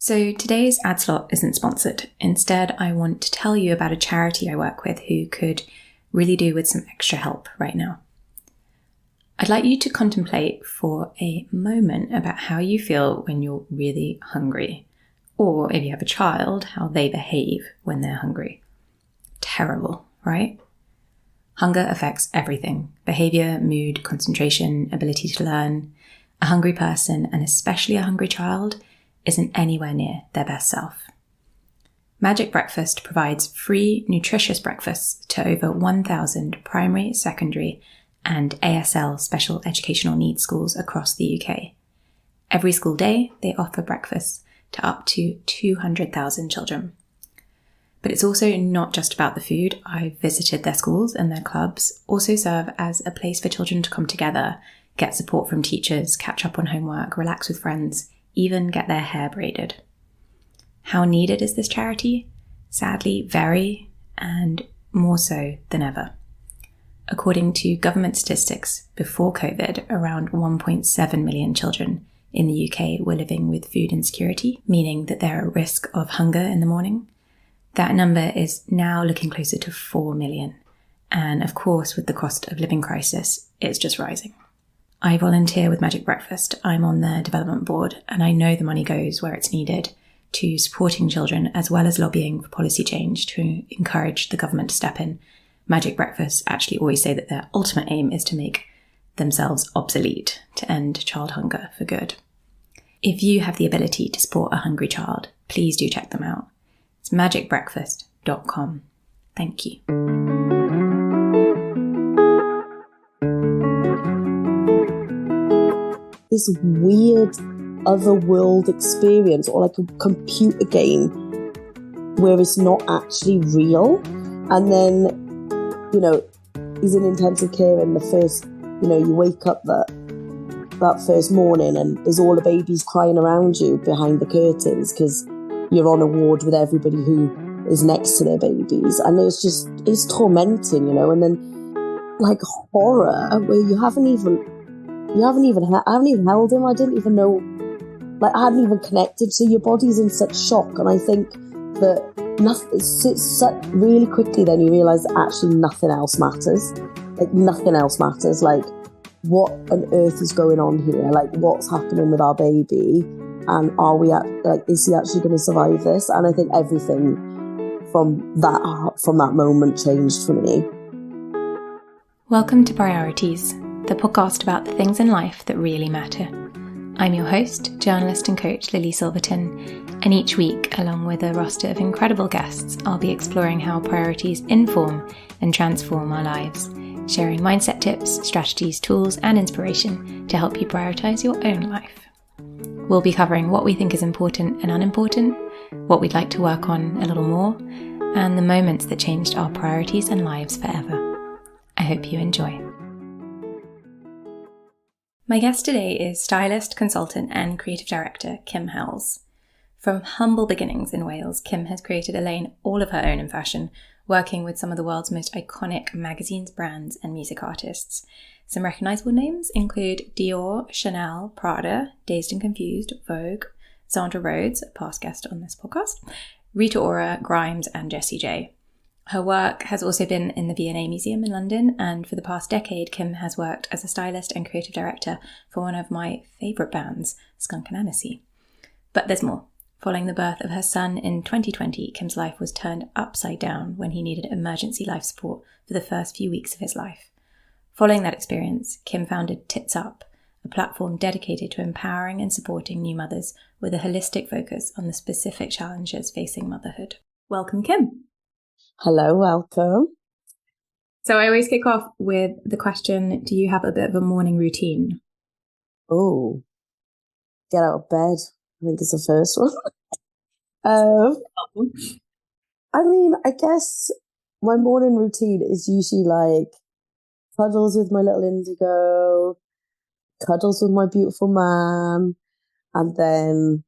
So today's ad slot isn't sponsored. Instead, I want to tell you about a charity I work with who could really do with some extra help right now. I'd like you to contemplate for a moment about how you feel when you're really hungry, or if you have a child, how they behave when they're hungry. Terrible, right? Hunger affects everything: behavior, mood, concentration, ability to learn. A hungry person, and especially a hungry child, isn't anywhere near their best self. Magic Breakfast provides free, nutritious breakfasts to over 1,000 primary, secondary, and ASL special educational needs schools across the UK. Every school day, they offer breakfasts to up to 200,000 children. But it's also not just about the food. I've visited their schools, and their clubs also serve as a place for children to come together, get support from teachers, catch up on homework, relax with friends, even get their hair braided. How needed is this charity? Sadly, very, and more so than ever. According to government statistics, before COVID, around 1.7 million children in the UK were living with food insecurity, meaning that they're at risk of hunger in the morning. That number is now looking closer to 4 million. And of course, with the cost of living crisis, it's just rising. I volunteer with Magic Breakfast. I'm on their development board, and I know the money goes where it's needed to supporting children, as well as lobbying for policy change to encourage the government to step in. Magic Breakfast actually always say that their ultimate aim is to make themselves obsolete, to end child hunger for good. If you have the ability to support a hungry child, please do check them out. It's magicbreakfast.com. Thank you. This weird otherworld experience, or like a computer game where it's not actually real. And then, he's in intensive care, and the first, you wake up that first morning and there's all the babies crying around you behind the curtains because you're on a ward with everybody who is next to their babies. And it's tormenting, and then like horror where I haven't even held him. I didn't even know, I hadn't even connected. So your body's in such shock. And I think that really quickly then you realise that actually nothing else matters. Nothing else matters. What on earth is going on here? What's happening with our baby? And is he actually going to survive this? And I think everything from that moment changed for me. Welcome to Priorities, the podcast about the things in life that really matter. I'm your host, journalist and coach Lily Silverton, and each week, along with a roster of incredible guests, I'll be exploring how priorities inform and transform our lives, sharing mindset tips, strategies, tools, and inspiration to help you prioritise your own life. We'll be covering what we think is important and unimportant, what we'd like to work on a little more, and the moments that changed our priorities and lives forever. I hope you enjoy. My guest today is stylist, consultant, and creative director Kim Howells. From humble beginnings in Wales, Kim has created a lane all of her own in fashion, working with some of the world's most iconic magazines, brands, and music artists. Some recognisable names include Dior, Chanel, Prada, Dazed and Confused, Vogue, Sandra Rhodes, a past guest on this podcast, Rita Ora, Grimes, and Jessie J. Her work has also been in the V&A Museum in London, and for the past decade, Kim has worked as a stylist and creative director for one of my favourite bands, Skunk Anansie. But there's more. Following the birth of her son in 2020, Kim's life was turned upside down when he needed emergency life support for the first few weeks of his life. Following that experience, Kim founded Tits Up, a platform dedicated to empowering and supporting new mothers with a holistic focus on the specific challenges facing motherhood. Welcome, Kim. Hello, welcome. So I always kick off with the question, do you have a bit of a morning routine? Oh, get out of bed. I think it's the first one. I guess my morning routine is usually cuddles with my little indigo, cuddles with my beautiful man, and then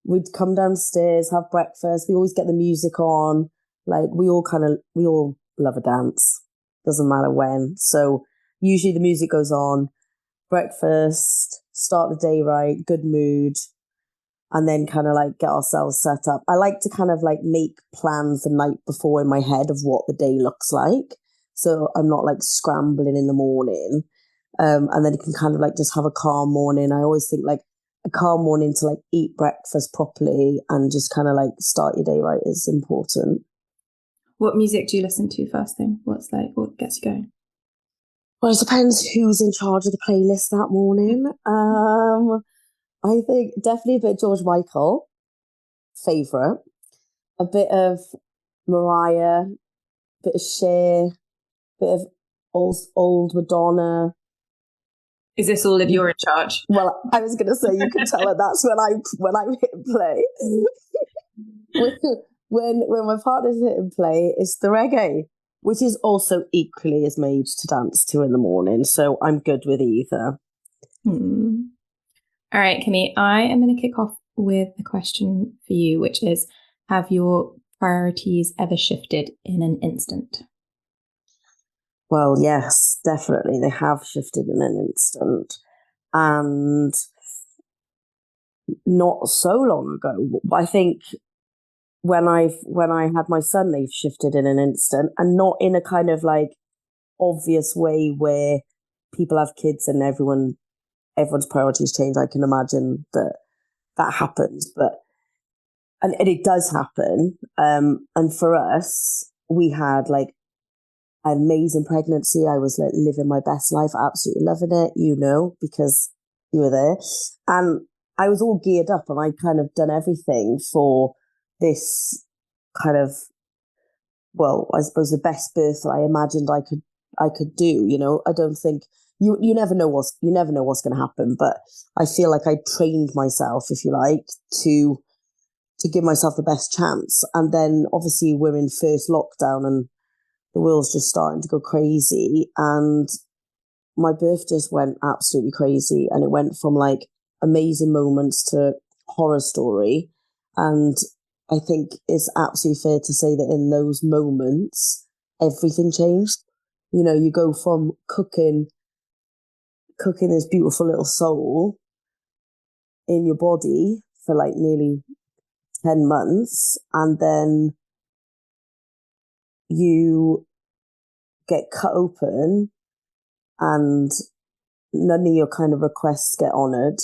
we'd come downstairs, have breakfast. We always get the music on. We all love a dance. Doesn't matter when. So usually the music goes on, breakfast, start the day right, good mood. and then kind of like get ourselves set up. I like to kind of like make plans the night before in my head of what the day looks like. So I'm not like scrambling in the morning. And then you can kind of like just have a calm morning. I always think like a calm morning to like eat breakfast properly and just kind of like start your day right is important. What music do you listen to first thing? What gets you going? Well, it depends who's in charge of the playlist that morning. I think definitely a bit of George Michael, favourite. A bit of Mariah, bit of Cher, bit of old Madonna. Is this all if you're in charge? Well, I was going to say you can tell her that's when I hit play. when my partner's hitting play, it's the reggae, which is also equally as made to dance to in the morning. So I'm good with either. All right, Kimmy, I am going to kick off with a question for you, which is, have your priorities ever shifted in an instant? Well, yes, definitely. They have shifted in an instant. And not so long ago, I think when I had my son, they've shifted in an instant, and not in a kind of like obvious way where people have kids and everyone's priorities change. I can imagine that happens, and it does happen. And for us, we had like an amazing pregnancy. I was like living my best life, absolutely loving it, because you were there. And I was all geared up and I'd kind of done everything for this kind of, well, I suppose the best birth that I imagined I could do. I don't think you never know what's going to happen, but I feel like I trained myself, if you like, to give myself the best chance. And then obviously we're in first lockdown and the world's just starting to go crazy, and my birth just went absolutely crazy, and it went from like amazing moments to horror story. And I think it's absolutely fair to say that in those moments, everything changed. You go from cooking this beautiful little soul in your body for like nearly 10 months, and then you get cut open and none of your kind of requests get honoured,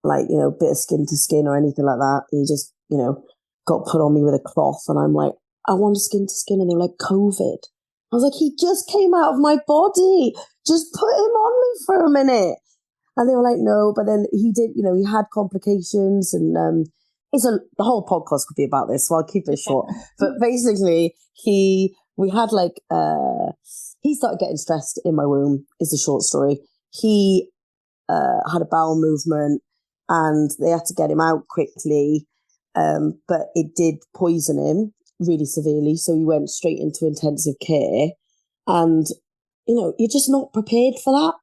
like, bit of skin to skin or anything like that. You just, got put on me with a cloth, and I'm like, I want a skin to skin. And they were like, COVID. I was like, he just came out of my body. Just put him on me for a minute. And they were like, no, but then he did, he had complications, and the whole podcast could be about this, so I'll keep it short. But basically, we had like, he started getting stressed in my womb, is the short story. He had a bowel movement and they had to get him out quickly, but it did poison him really severely. So he went straight into intensive care, and, you're just not prepared for that.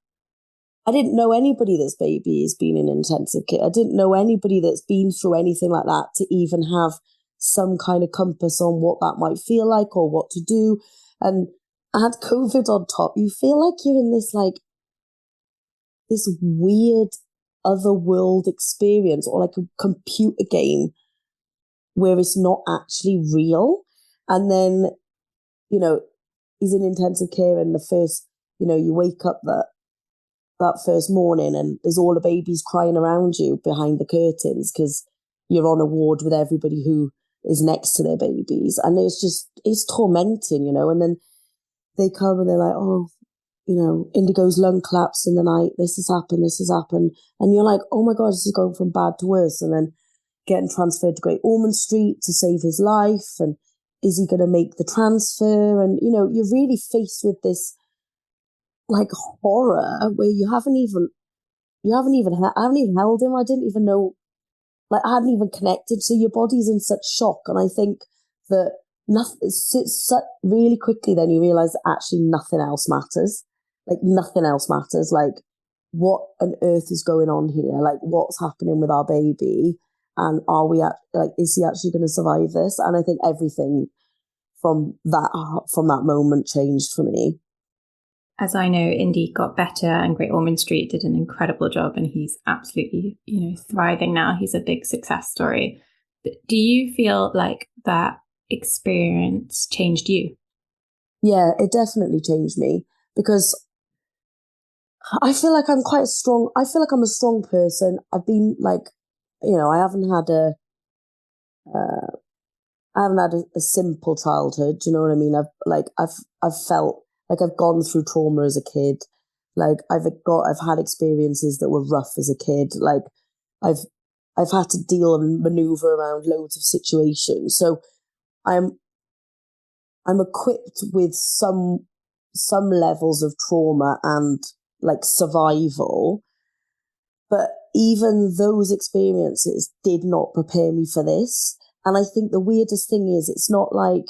I didn't know anybody that's baby has been in intensive care. I didn't know anybody that's been through anything like that to even have some kind of compass on what that might feel like or what to do. And add COVID on top, you feel like you're in this like this weird other world experience, or like a computer game where it's not actually real. And then, he's in intensive care, and the first, you wake up that first morning and there's all the babies crying around you behind the curtains because you're on a ward with everybody who is next to their babies. And it's tormenting, and then they come and they're like, oh, Indigo's lung collapsed in the night. This has happened. And you're like, oh my God, this is going from bad to worse. And then getting transferred to Great Ormond Street to save his life. And is he going to make the transfer? And, you're really faced with this like horror where I haven't even held him. I didn't even know, like I hadn't even connected. So your body's in such shock. And I think that really quickly then you realize that actually nothing else matters. Like nothing else matters. Like what on earth is going on here? Like what's happening with our baby? And is he actually going to survive this? And I think everything from that moment changed for me. as I know, Indy got better and Great Ormond Street did an incredible job, and he's absolutely, thriving now. He's a big success story. But do you feel like that experience changed you? Yeah, it definitely changed me, because I feel like I'm a strong person. I've been like, I haven't had a simple childhood. Do you know what I mean? I've felt like I've gone through trauma as a kid. Like I've had experiences that were rough as a kid. Like I've had to deal and maneuver around loads of situations. So I'm equipped with some levels of trauma and like survival. But even those experiences did not prepare me for this. And I think the weirdest thing is, it's not like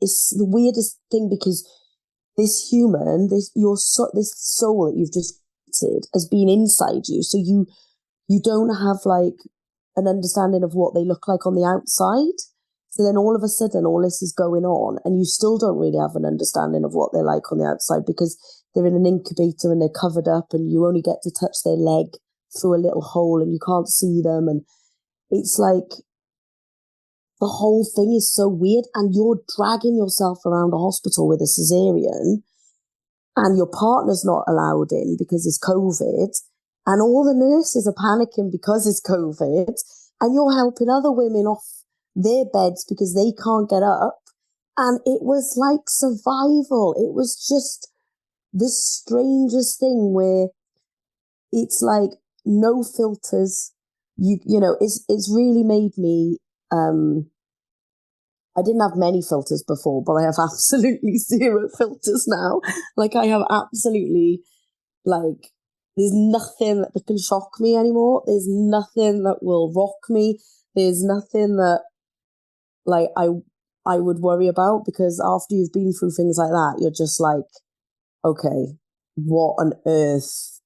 it's the weirdest thing, because this human, this soul that you've just created has been inside you. So you don't have like an understanding of what they look like on the outside. So then all of a sudden, all this is going on, and you still don't really have an understanding of what they're like on the outside, because they're in an incubator and they're covered up, and you only get to touch their leg through a little hole and you can't see them. And it's like, the whole thing is so weird, and you're dragging yourself around a hospital with a cesarean, and your partner's not allowed in because it's COVID, and all the nurses are panicking because it's COVID, and you're helping other women off their beds because they can't get up. And it was like survival. It was just the strangest thing, where it's like no filters. It's really made me, I didn't have many filters before, but I have absolutely zero filters now. Like I have absolutely, like, there's nothing that can shock me anymore. There's nothing that will rock me. There's nothing that, like, I would worry about, because after you've been through things like that, you're just like, okay, what on earth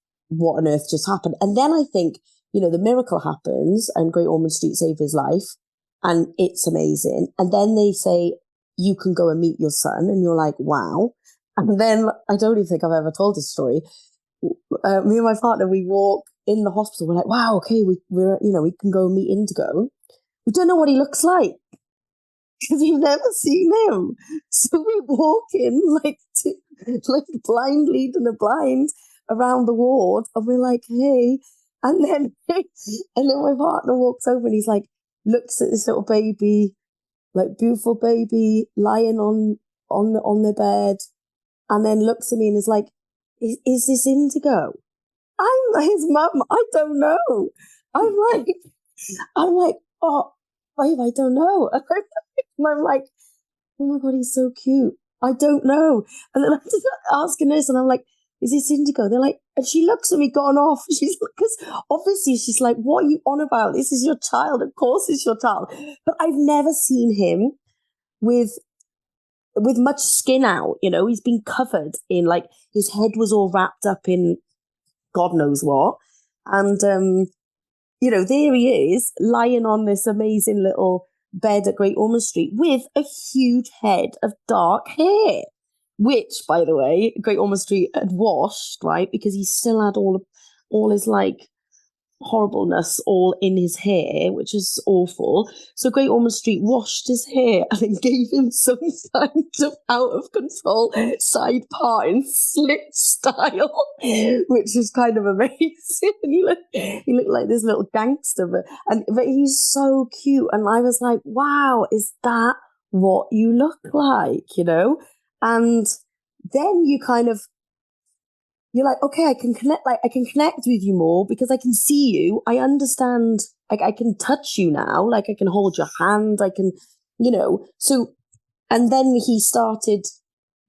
just happened? And then I think, the miracle happens and Great Ormond Street saved his life, and it's amazing. And then they say, you can go and meet your son, and you're like, wow. And then, I don't even think I've ever told this story. Me and my partner, we walk in the hospital. We're like, wow, okay, we can go meet Indigo. We don't know what he looks like, because we've never seen him. So we walk in like blind leading a blind around the ward, and we're like, hey. And then my partner walks over, and he's like, looks at this little baby, like beautiful baby lying on the bed, and then looks at me and is like, is this Indigo? I'm his mum. I don't know. I'm like, oh, babe, I don't know. And I'm like, oh my God, he's so cute. I don't know. And then I just asking this, and I'm like, is this Indigo? They're like, and she looks at me, gone off. She's like, because obviously she's like, what are you on about? This is your child. Of course it's your child. But I've never seen him with much skin out. He's been covered in, like, his head was all wrapped up in God knows what. And, there he is lying on this amazing little bed at Great Ormond Street with a huge head of dark hair, which, by the way, Great Ormond Street had washed, right? Because he still had all his, like, horribleness all in his hair, which is awful. So Great Ormond Street washed his hair and then gave him some kind of out of control side part in slip style, which was kind of amazing. He looked like this little gangster, but he's so cute. And I was like, wow, is that what you look like? And then you kind of, you're like, okay, I can connect with you more, because I can see you. I understand, like, I can touch you now, like I can hold your hand, I can, so, and then he started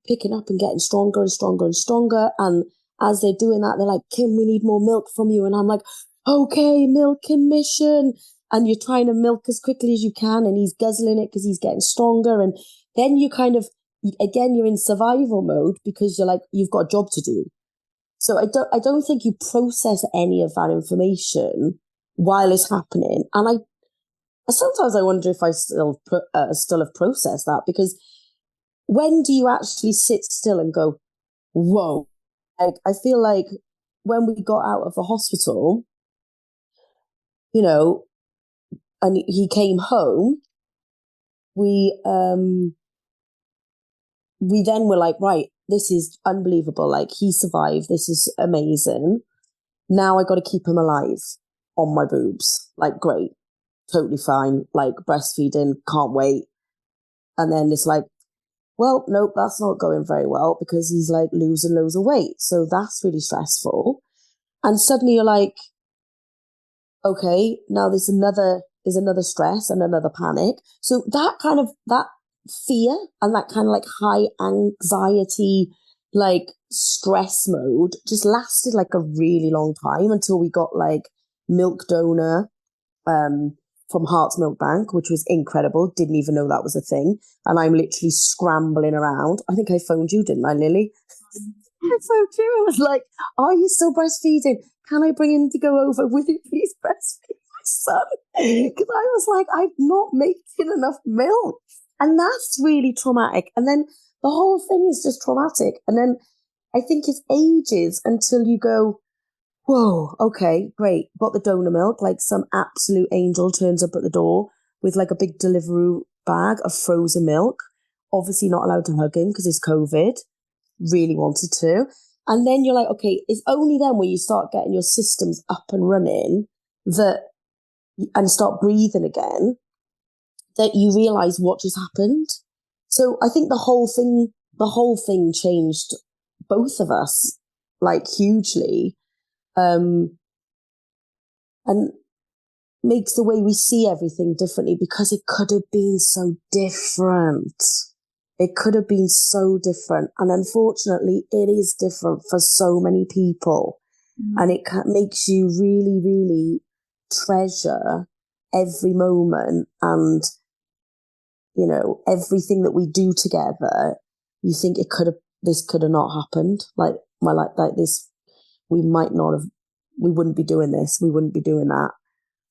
picking up and getting stronger and stronger and stronger. And as they're doing that, they're like, Kim, we need more milk from you. And I'm like, okay, milking mission. And you're trying to milk as quickly as you can, and he's guzzling it because he's getting stronger. And then you kind of, again, you're in survival mode, because you're like, you've got a job to do. So I don't think you process any of that information while it's happening. And sometimes I wonder if I still have processed that, because when do you actually sit still and go, whoa? Like, I feel like when we got out of the hospital, you know, and he came home, we then were like, right, this is unbelievable. Like, he survived. This is amazing. Now I got to keep him alive on my boobs. Like, great, totally fine. Like, breastfeeding, can't wait. And then it's like, well, nope, that's not going very well because he's like losing loads of weight. So that's really stressful. And suddenly you're like, okay, now there's another stress and another panic. So that fear and that kind of like high anxiety, like stress mode just lasted like a really long time until we got like milk donor from Heart's Milk Bank, which was incredible. Didn't even know that was a thing. And I'm literally scrambling around. I think I phoned you, didn't I, Lily? I phoned you. I was like, are you still breastfeeding? Can I bring him to go over? Will you please breastfeed my son? Because I was like, I'm not making enough milk. And that's really traumatic. And then the whole thing is just traumatic. And then I think it's ages until you go, whoa, okay, great. Got the donor milk. Like some absolute angel turns up at the door with like a big Deliveroo bag of frozen milk. Obviously not allowed to hug him because it's COVID. Really wanted to. And then you're like, okay, it's only then when you start getting your systems up and running and start breathing again, that you realize what just happened. So I think the whole thing changed both of us like hugely. And makes the way we see everything differently because it could have been so different. It could have been so different. And unfortunately, it is different for so many people. And it makes you really, really treasure every moment and, you know, everything that we do together. You think this could have not happened. Like this, we wouldn't be doing this. We wouldn't be doing that.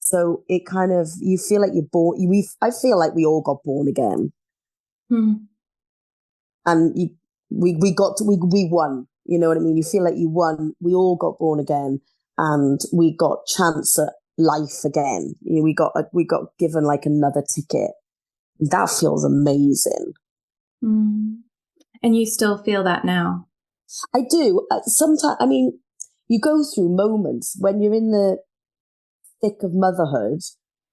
So it kind of, you feel like you're born. I feel like we all got born again. And we won. You know what I mean? You feel like you won. We all got born again, and we got chance at life again. You know, we got given like another ticket. That feels amazing. And you still feel that now? I do. Sometimes, I mean, you go through moments when you're in the thick of motherhood.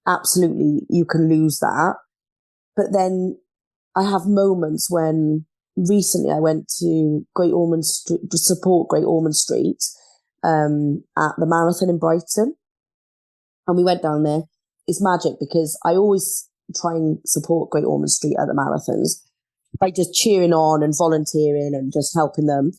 Absolutely, you can lose that. But then I have moments when recently I went to Great Ormond Street to support Great Ormond Street at the marathon in Brighton. And we went down there. It's magic because I always try and support Great Ormond Street at the marathons by just cheering on and volunteering and just helping them.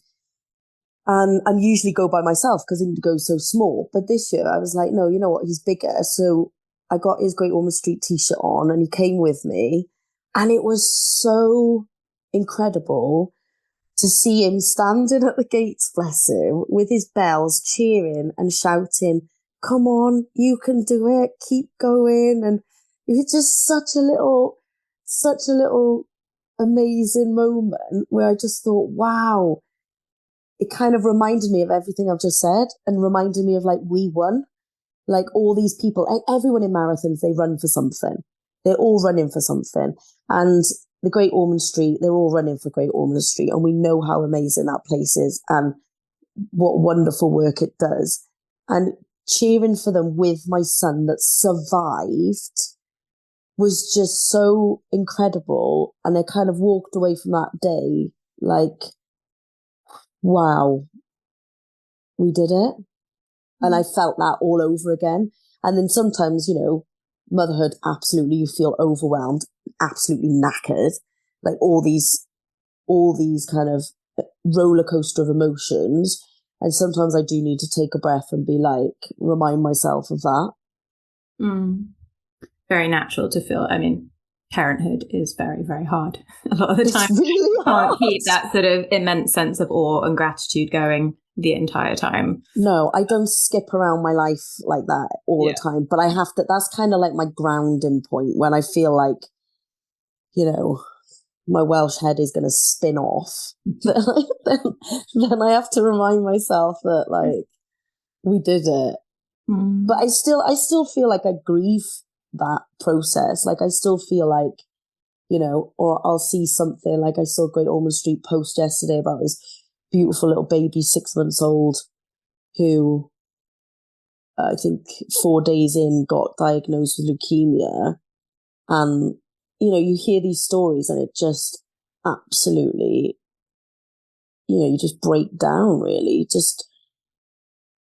And I usually go by myself because Indigo's so small. But this year I was like, no, you know what? He's bigger. So I got his Great Ormond Street t-shirt on and he came with me. And it was so incredible to see him standing at the gates, bless him, with his bells, cheering and shouting, come on, you can do it, keep going. And it was just such a little amazing moment where I just thought, wow, it kind of reminded me of everything I've just said and reminded me of like, we won. Like all these people, everyone in marathons, they run for something. They're all running for something. And the Great Ormond Street, they're all running for Great Ormond Street. And we know how amazing that place is and what wonderful work it does. And cheering for them with my son that survived was just so incredible. And I kind of walked away from that day like, wow, we did it. And I felt that all over again. And then sometimes, you know, motherhood, absolutely, you feel overwhelmed, absolutely knackered, like all these kind of roller coaster of emotions. And sometimes I do need to take a breath and be like, remind myself of that. Very natural to feel. I mean, parenthood is very, very hard. A lot of the time, It's really you can't hard. keep that sort of immense sense of awe and gratitude going the entire time. No, I don't skip around my life like that all the time, but I have to, that's kind of like my grounding point when I feel like, you know, my Welsh head is going to spin off, then I have to remind myself that like we did it. But I still feel like I grieve that process. Like I still feel like, you know, or I'll see something like I saw Great Ormond Street post yesterday about this beautiful little baby, 6 months old, who I think 4 days in got diagnosed with leukemia. And, you know, you hear these stories and it just absolutely, you know, you just break down really, just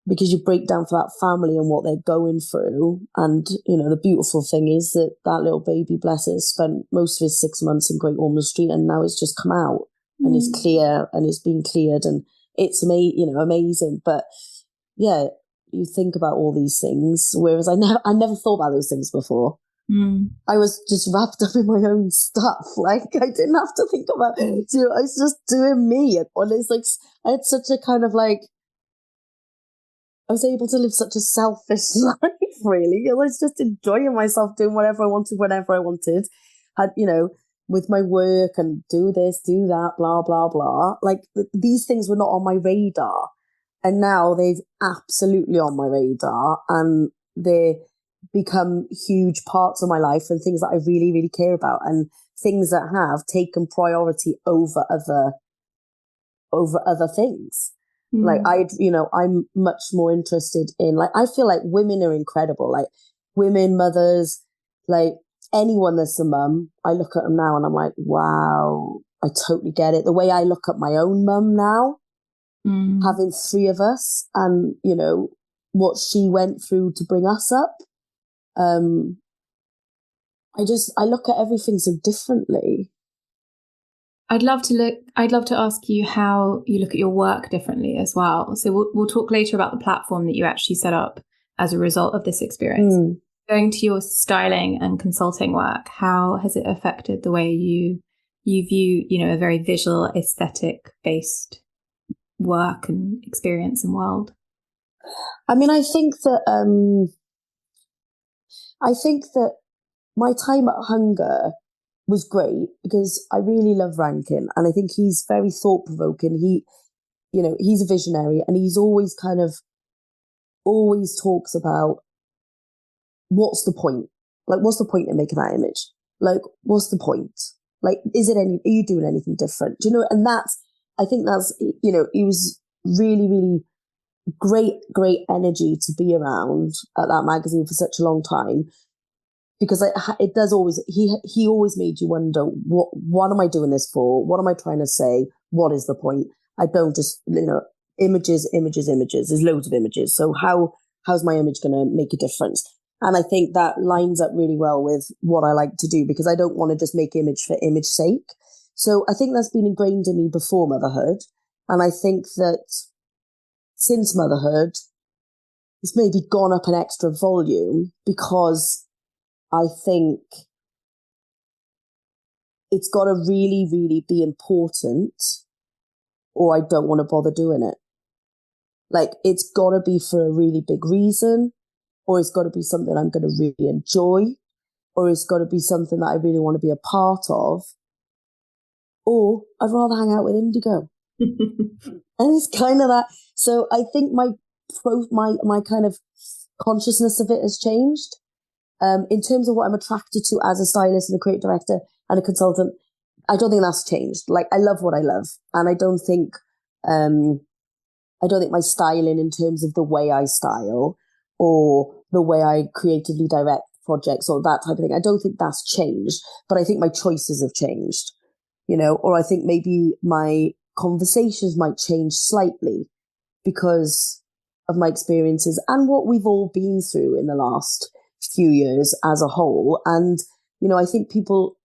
because you break down for that family and what they're going through. And, you know, the beautiful thing is that that little baby, bless it, spent most of his 6 months in Great Ormond Street, and now it's just come out and is clear and it's been cleared, and it's amazing. But yeah, you think about all these things, whereas I never thought about those things before. I was just wrapped up in my own stuff. Like I didn't have to think about it. You know, I was just doing me. And it's like I had such a kind of like, I was able to live such a selfish life, really. I was just enjoying myself, doing whatever I wanted, whenever I wanted. You know, with my work and do this, do that, blah, blah, blah. Like these things were not on my radar. And now they've absolutely on my radar, and they become huge parts of my life and things that I really, really care about, and things that have taken priority over other things. Like I'm much more interested in, like, I feel like women are incredible, like women, mothers, like anyone that's a mum. I look at them now and I'm like, wow, I totally get it. The way I look at my own mum now, having 3 of us, and, you know, what she went through to bring us up. I look at everything so differently. I'd love to ask you how you look at your work differently as well. So we'll talk later about the platform that you actually set up as a result of this experience. Going to your styling and consulting work, how has it affected the way you view, you know, a very visual, aesthetic based work and experience and world? I mean, I think that my time at Hunger was great because I really love Rankin, and I think he's very thought-provoking. He's a visionary, and he's always talks about what's the point? Like, what's the point in making that image? Like, what's the point? Like, are you doing anything different? Do you know? And I think that's, you know, he was really, really great energy to be around at that magazine for such a long time. Because it does always, he always made you wonder, what am I doing this for? What am I trying to say? What is the point? I don't just, you know, images. There's loads of images. So how's my image going to make a difference? And I think that lines up really well with what I like to do, because I don't want to just make image for image sake. So I think that's been ingrained in me before motherhood. And I think that since motherhood, it's maybe gone up an extra volume, because I think it's got to really, really be important, or I don't want to bother doing it. Like, it's got to be for a really big reason, or it's got to be something I'm going to really enjoy, or it's got to be something that I really want to be a part of, or I'd rather hang out with Indigo. And it's kind of that. So I think my kind of consciousness of it has changed. In terms of what I'm attracted to as a stylist and a creative director and a consultant, I don't think that's changed. Like, I love what I love, and I don't think my styling, in terms of the way I style or the way I creatively direct projects or that type of thing, I don't think that's changed. But I think my choices have changed, you know, or I think maybe my conversations might change slightly because of my experiences and what we've all been through in the last few years as a whole. And, you know, I think people,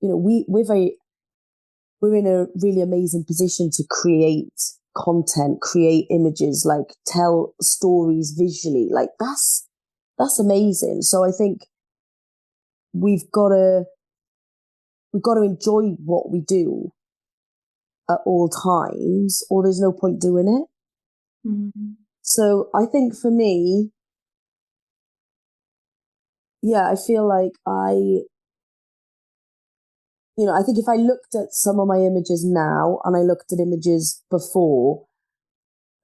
you know, we're in a really amazing position to create content, create images, like tell stories visually. Like that's amazing. So I think we've got to enjoy what we do at all times, or there's no point doing it. So I think for me, yeah, I feel like I I think if I looked at some of my images now and I looked at images before,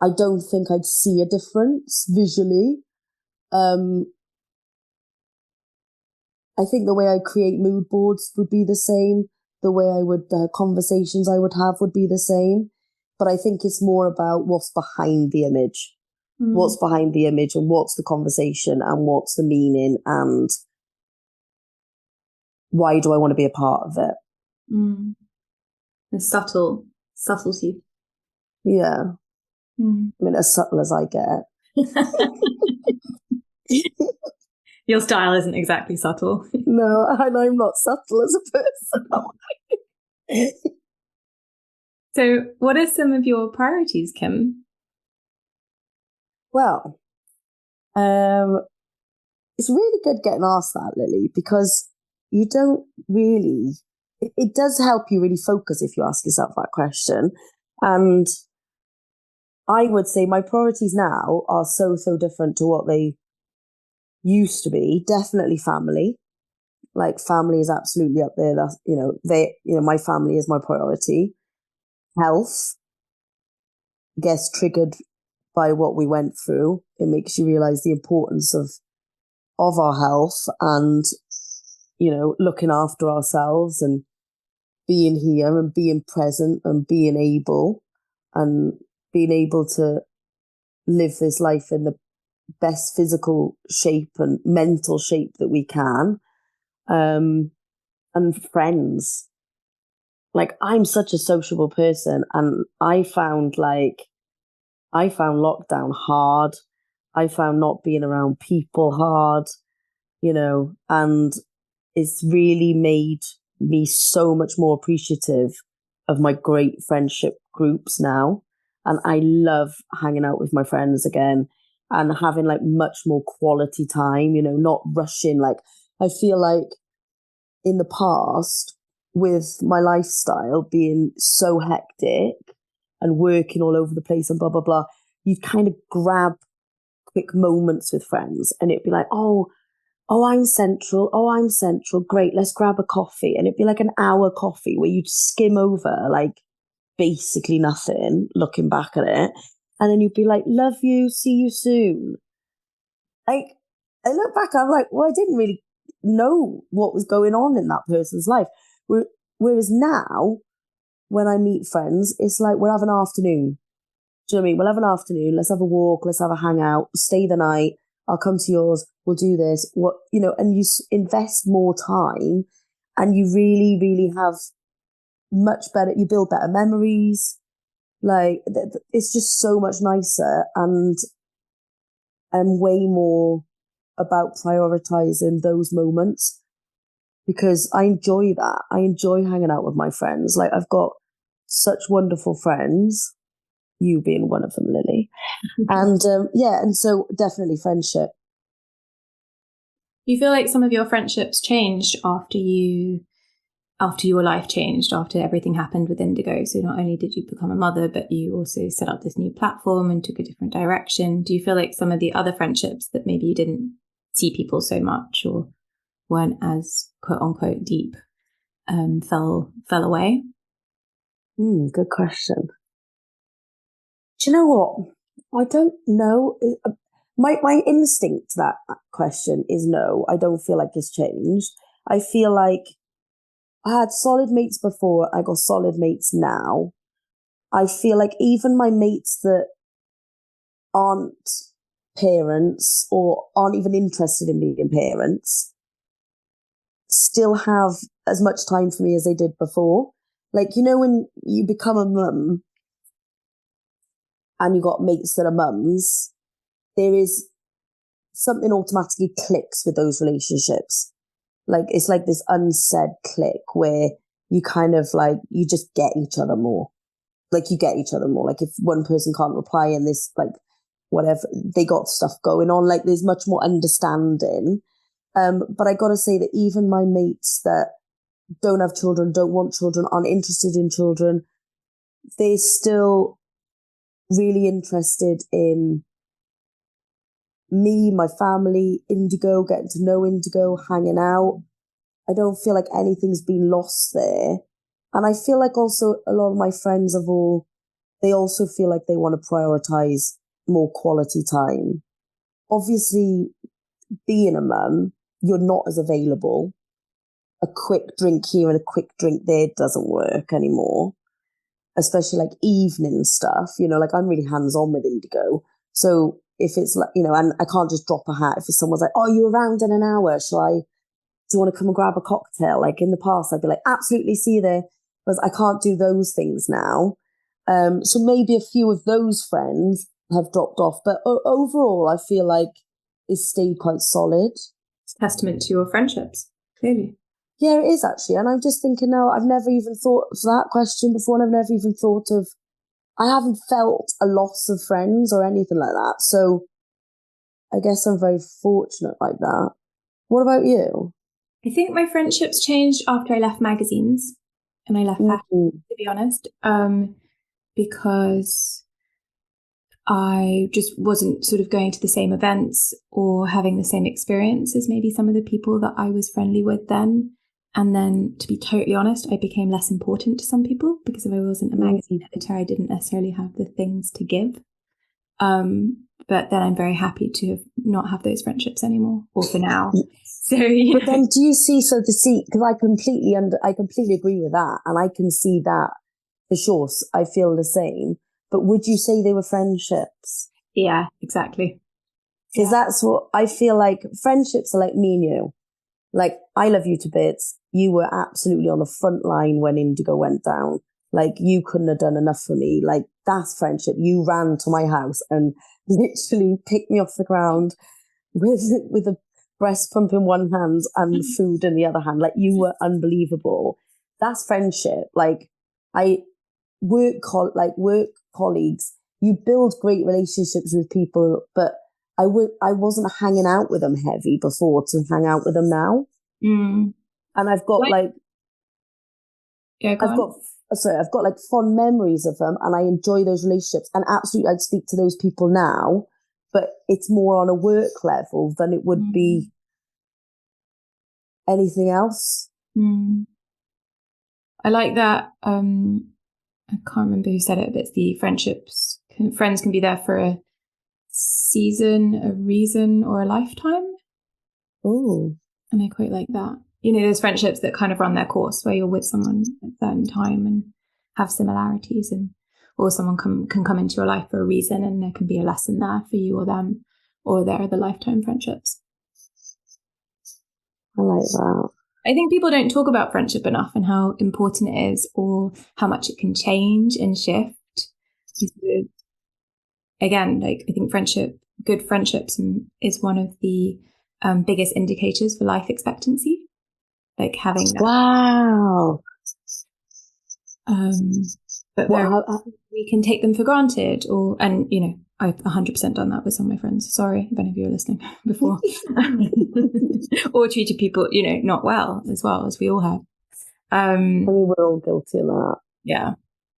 I don't think I'd see a difference visually. I think the way I create mood boards would be the same. The way I would, conversations I would have would be the same. But I think it's more about what's behind the image. What's behind the image and what's the conversation and what's the meaning and why do I want to be a part of it? The subtlety. Yeah. I mean, as subtle as I get. Your style isn't exactly subtle. No, and I'm not subtle as a person. So what are some of your priorities, Kim? Well, it's really good getting asked that, Lily, because you don't really, it does help you really focus if you ask yourself that question. And I would say my priorities now are so different to what they used to be. Definitely family. Like family is absolutely up there. That's, my family is my priority. Health gets triggered by what we went through. It makes you realize the importance of our health and, looking after ourselves and being here and being present and being able to live this life in the best physical shape and mental shape that we can. And friends. Like, I'm such a sociable person, and I found lockdown hard. I found not being around people hard, and it's really made me so much more appreciative of my great friendship groups now. And I love hanging out with my friends again and having like much more quality time, not rushing. Like, I feel like in the past, with my lifestyle being so hectic and working all over the place and blah, blah, blah, you'd kind of grab quick moments with friends and it'd be like, oh, I'm central. Oh, I'm central. Great. Let's grab a coffee. And it'd be like an hour coffee where you'd skim over like basically nothing, looking back at it. And then you'd be like, love you. See you soon. Like, I look back, I'm like, well, I didn't really know what was going on in that person's life. Whereas now, when I meet friends, it's like, we'll have an afternoon. Do you know what I mean? We'll have an afternoon. Let's have a walk. Let's have a hangout. Stay the night. I'll come to yours. We'll do this. And you invest more time and you really, really have much better, you build better memories. Like, it's just so much nicer, and I'm way more about prioritizing those moments because I enjoy that. I enjoy hanging out with my friends. Like, I've got such wonderful friends, you being one of them, Lily. And and so definitely friendship. You feel like some of your friendships changed after your life changed, after everything happened with Indigo. So not only did you become a mother, but you also set up this new platform and took a different direction. Do you feel like some of the other friendships that maybe you didn't see people so much or weren't as quote unquote deep fell away? Good question. Do you know what? I don't know. My instinct to that question is no. I don't feel like it's changed. I feel like I had solid mates before. I got solid mates now. I feel like even my mates that aren't parents or aren't even interested in being parents still have as much time for me as they did before. Like, when you become a mum and you got mates that are mums, there is something automatically clicks with those relationships. Like, it's like this unsaid click where you kind of like, you just get each other more. Like, you get each other more. Like, if one person can't reply and this, like, whatever, they got stuff going on, like, there's much more understanding. But I gotta say that even my mates that don't have children, don't want children, aren't interested in children, they're still really interested in me, my family, Indigo, getting to know Indigo, hanging out. I don't feel like anything's been lost there. And I feel like also a lot of my friends they also feel like they want to prioritize more quality time. Obviously, being a mum, you're not as available. A quick drink here and a quick drink there doesn't work anymore, especially like evening stuff, like I'm really hands-on with Indigo. So if it's like, and I can't just drop a hat. If someone's like, oh, you're around in an hour, do you want to come and grab a cocktail? Like in the past, I'd be like, absolutely, see you there. But I can't do those things now. So maybe a few of those friends have dropped off. But overall, I feel like it's stayed quite solid. It's testament to your friendships, clearly. Yeah, it is actually. And I'm just thinking now, I've never even thought of that question before. And I've never even thought of, I haven't felt a loss of friends or anything like that. So I guess I'm very fortunate like that. What about you? I think my friendships changed after I left magazines and I left fashion, to be honest, because I just wasn't sort of going to the same events or having the same experience as maybe some of the people that I was friendly with then. And then, to be totally honest, I became less important to some people because if I wasn't a magazine editor, I didn't necessarily have the things to give. But then I'm very happy to not have those friendships anymore, or for now. So, But then do you see, because I completely agree with that, and I can see that for sure. I feel the same. But would you say they were friendships? Yeah, exactly. Because that's what I feel like. Friendships are like me and you. Like, I love you to bits. You were absolutely on the front line when Indigo went down. Like, you couldn't have done enough for me. Like, that's friendship. You ran to my house and literally picked me off the ground with a breast pump in one hand and food in the other hand. Like, you were unbelievable. That's friendship. Like, work colleagues, you build great relationships with people, but I wasn't hanging out with them heavy before to hang out with them now. And I've got I've got like fond memories of them, and I enjoy those relationships, and absolutely I'd speak to those people now, but it's more on a work level than it would be anything else. I like that. I can't remember who said it, but it's the friends can be there for a season, a reason, or a lifetime. Oh. And I quite like that. Those friendships that kind of run their course where you're with someone at a certain time and have similarities, or someone can come into your life for a reason and there can be a lesson there for you or them, or there are the lifetime friendships. I like that. I think people don't talk about friendship enough and how important it is, or how much it can change and shift. Again, I think good friendships is one of the biggest indicators for life expectancy. Like having that. Wow. But we can take them for granted, I've 100% done that with some of my friends. Sorry if any of you are listening before. Or treated people, not well as we all have. I mean, we're all guilty of that. Yeah.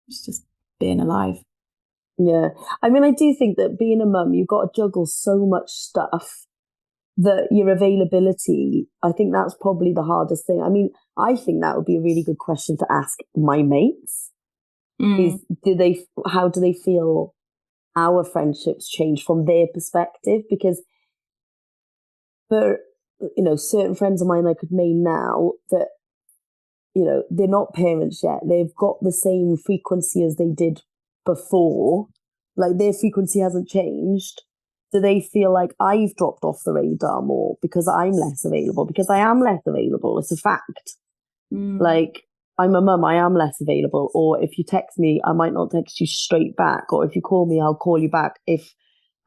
It's just being alive. Yeah. I mean, I do think that being a mum, you've got to juggle so much stuff that your availability, I think that's probably the hardest thing. I mean, I think that would be a really good question to ask my mates. Is how do they feel our friendships change from their perspective? Because for, certain friends of mine I could name now that, they're not parents yet. They've got the same frequency as they did before. Like, their frequency hasn't changed. Do they feel like I've dropped off the radar more because I'm less available? Because I am less available. It's a fact. Like, I'm a mum, I am less available. Or if you text me, I might not text you straight back. Or if you call me, I'll call you back if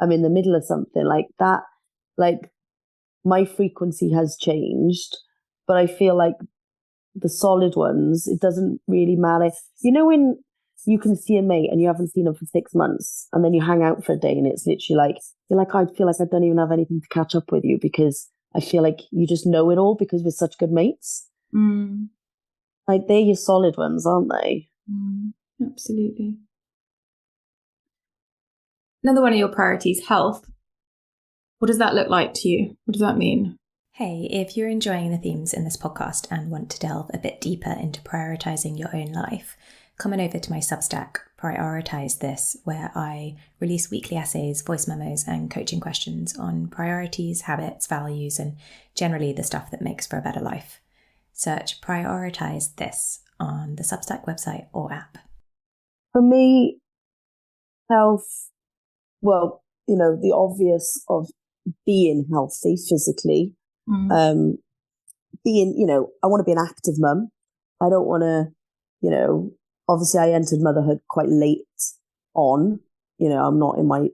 I'm in the middle of something like that. Like, my frequency has changed, but I feel like the solid ones, it doesn't really matter. When you can see a mate and you haven't seen them for 6 months and then you hang out for a day and it's literally like, I feel like I don't even have anything to catch up with you because I feel like you just know it all because we're such good mates. Like, they're your solid ones, aren't they? Absolutely. Another one of your priorities, health. What does that look like to you? What does that mean? Hey, if you're enjoying the themes in this podcast and want to delve a bit deeper into prioritizing your own life, come on over to my Substack, Prioritize This, where I release weekly essays, voice memos, and coaching questions on priorities, habits, values, and generally the stuff that makes for a better life. Search Prioritize This on the Substack website or app. For me, health, well, the obvious of being healthy physically, I want to be an active mum. I don't want to, obviously I entered motherhood quite late on, I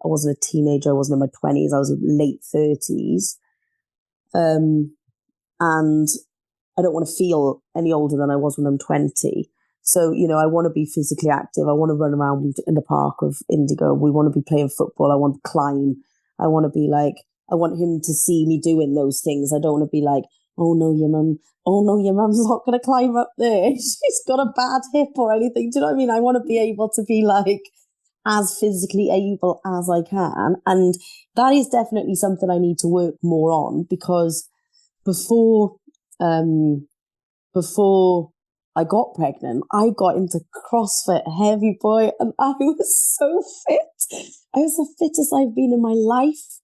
wasn't a teenager, I wasn't in my 20s, I was late 30s. And I don't want to feel any older than I was when I'm 20. So, I want to be physically active. I want to run around in the park with Indigo. We want to be playing football. I want to climb. I want to be I want him to see me doing those things. I don't want to be like, oh no, your mum's not going to climb up there. She's got a bad hip or anything. Do you know what I mean? I want to be able to be as physically able as I can. And that is definitely something I need to work more on, because before I got pregnant, I got into CrossFit, heavy boy, and I was so fit. I was the fittest I've been in my life,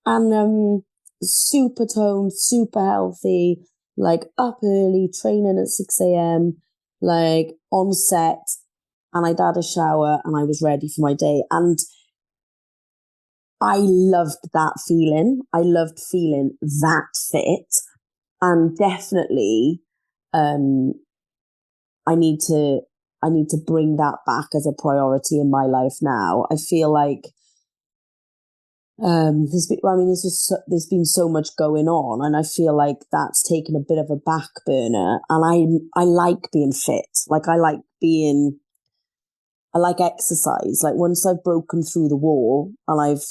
and super toned, super healthy, up early, training at 6 a.m, on set, and I'd had a shower and I was ready for my day. And I loved that feeling. I loved feeling that fit. And definitely, I need to bring that back as a priority in my life now. I feel like there's been so much going on, and I feel like that's taken a bit of a back burner. And I like being fit. I like exercise. Once I've broken through the wall and I've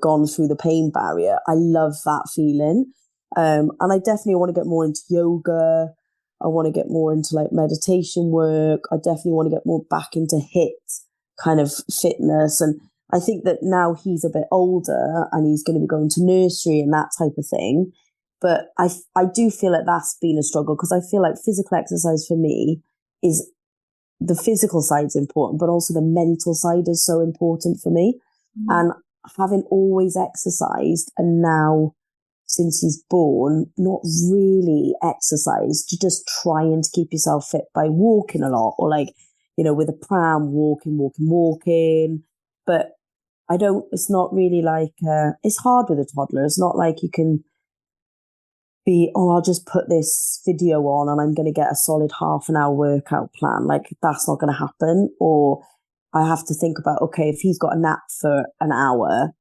gone through the pain barrier, I love that feeling. And I definitely want to get more into yoga. I want to get more into meditation work. I definitely want to get more back into HIIT kind of fitness. And I think that now he's a bit older and he's going to be going to nursery and that type of thing. But I do feel like that's been a struggle, because I feel like physical exercise for me is, the physical side's important, but also the mental side is so important for me. Mm-hmm. And having always exercised, and now since he's born, not really exercised, you're just trying to keep yourself fit by walking a lot, or with a pram, walking. But it's not really it's hard with a toddler. It's not like you can be, I'll just put this video on and I'm going to get a solid half an hour workout plan. That's not going to happen. Or I have to think about, okay, if he's got a nap for an hour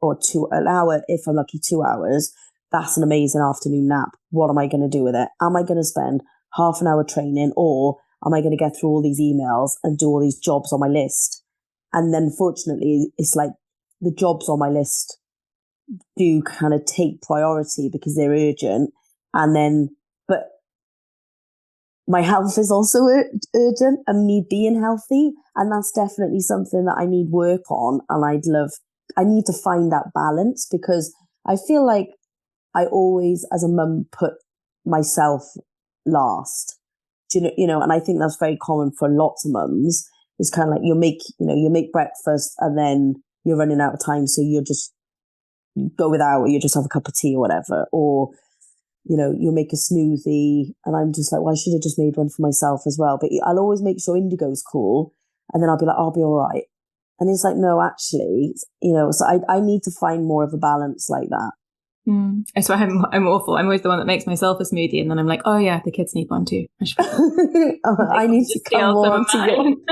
or an hour, if I'm lucky, 2 hours, that's an amazing afternoon nap. What am I going to do with it? Am I going to spend half an hour training, or am I going to get through all these emails and do all these jobs on my list? And then fortunately, it's the jobs on my list do kind of take priority because they're urgent. But my health is also urgent, and me being healthy. And that's definitely something that I need work on. And I need to find that balance, because I feel like I always, as a mum, put myself last. And I think that's very common for lots of mums. It's kind of you make breakfast and then you're running out of time, so you just go without, or you just have a cup of tea or whatever, or you'll make a smoothie, and I'm just well, I should have just made one for myself as well. But I'll always make sure Indigo's cool, and then I'll be I'll be all right. And it's no, actually, so I need to find more of a balance like that. That's why I'm awful. I'm always the one that makes myself a smoothie, and then I'm oh yeah, the kids need one too. I need to come more to you.